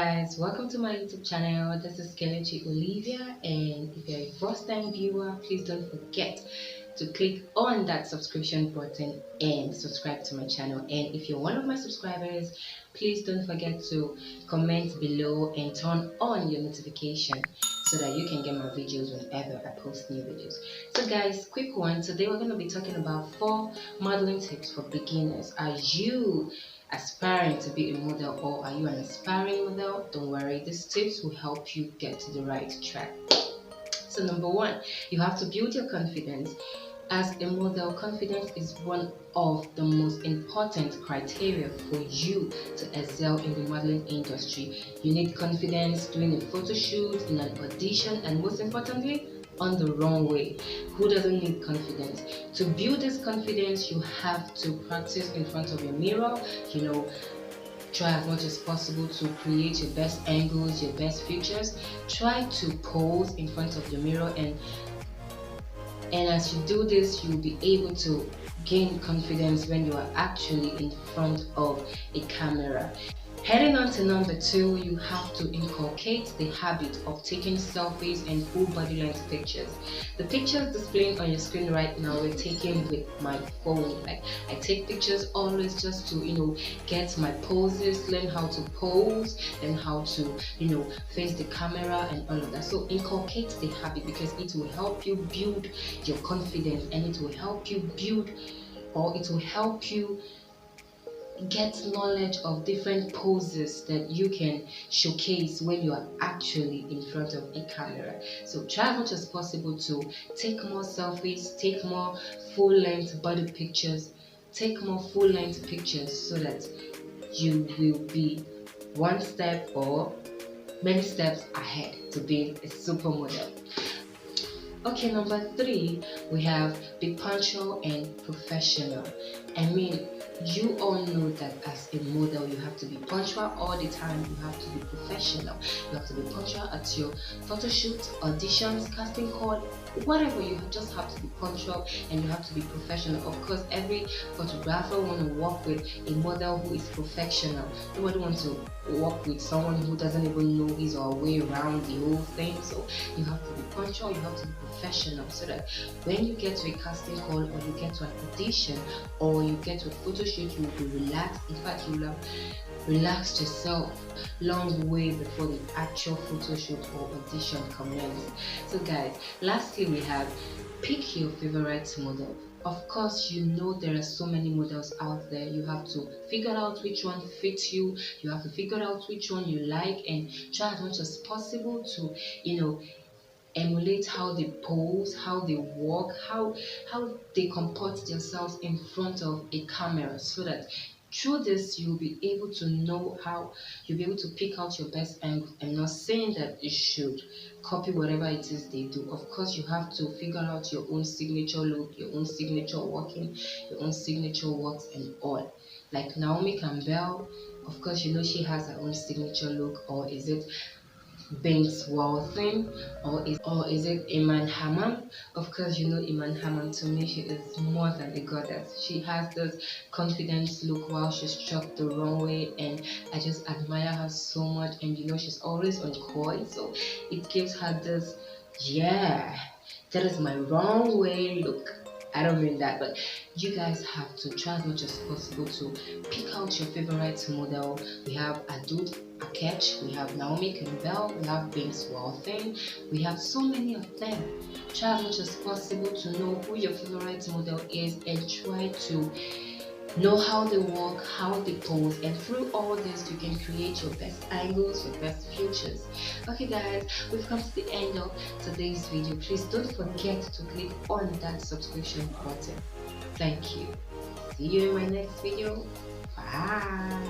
guys, welcome to my YouTube channel. This is Kelechi Olivia, and if you're a first time viewer, please don't forget to click on that subscription button and subscribe to my channel. And if you're one of my subscribers, please don't forget to comment below and turn on your notification so that you can get my videos whenever I post new videos. So guys, quick one. Today we're going to be talking about 4 modeling tips for beginners. Are you aspiring to be a model, or are you an aspiring model? Don't worry, these tips will help you get to the right track. So number 1, you have to build your confidence. As a model, confidence is one of the most important criteria for you to excel in the modeling industry. You need confidence doing a photo shoot, in an audition, and most importantly, on the runway. Who doesn't need confidence? To build this confidence, you have to practice in front of your mirror. Try as much as possible to create your best angles, your best features. Try to pose in front of the mirror, and as you do this, you'll be able to gain confidence when you are actually in front of a camera. Heading on to number 2, you have to inculcate the habit of taking selfies and full body length pictures. The pictures displaying on your screen right now were taken with my phone. Like, I take pictures always just to get my poses, learn how to pose, and how to face the camera and all of that. So inculcate the habit, because it will help you build your confidence, and it will help you get knowledge of different poses that you can showcase when you are actually in front of a camera. So try as much as possible to take more selfies, take more full-length body pictures, take more full-length pictures, so that you will be one step or many steps ahead to being a supermodel. Okay, number 3, we have be punctual and professional. You all know that as a model, you have to be punctual all the time. You have to be professional. You have to be punctual at your photo shoots, auditions, casting call, whatever. You just have to be punctual, and you have to be professional. Of course, every photographer wants to work with a model who is professional. Nobody wants to work with someone who doesn't even know his or her way around the whole thing. So you have to be punctual, you have to be professional, so that when you get to a casting call, or you get to an audition, or you get to a photo shoot, you will be relaxed. In fact, you will have relaxed yourself long way before the actual photo shoot or audition commences. So guys, lastly, we have pick your favorite model. Of course, there are so many models out there. You have to figure out which one fits you. You have to figure out which one you like, and try as much as possible to emulate how they pose, how they walk, how they comport themselves in front of a camera, so that through this you'll be able to know how you'll be able to pick out your best angle. I'm not saying that you should copy whatever it is they do. Of course, you have to figure out your own signature look, your own signature walking, your own signature walks and all. Like Naomi Campbell, of course, she has her own signature look. Or is it Banks Walton, or is it Iman Hammam? Of course, Iman Hammam, to me, she is more than a goddess. She has this confidence look while she struck the runway, and I just admire her so much. And she's always on coy, so it gives her this, yeah, that is my runway look. I don't mean that, but you guys have to try as much as possible to pick out your favorite model. We have Adud Akech, we have Naomi Campbell, we have Banks Walton, we have so many of them. Try as much as possible to know who your favorite model is, and try to know how they walk, how they pose, and through all this you can create your best angles, your best features. Okay guys, we've come to the end of today's video. Please don't forget to click on that subscription button. Thank you. See you in my next video. Bye.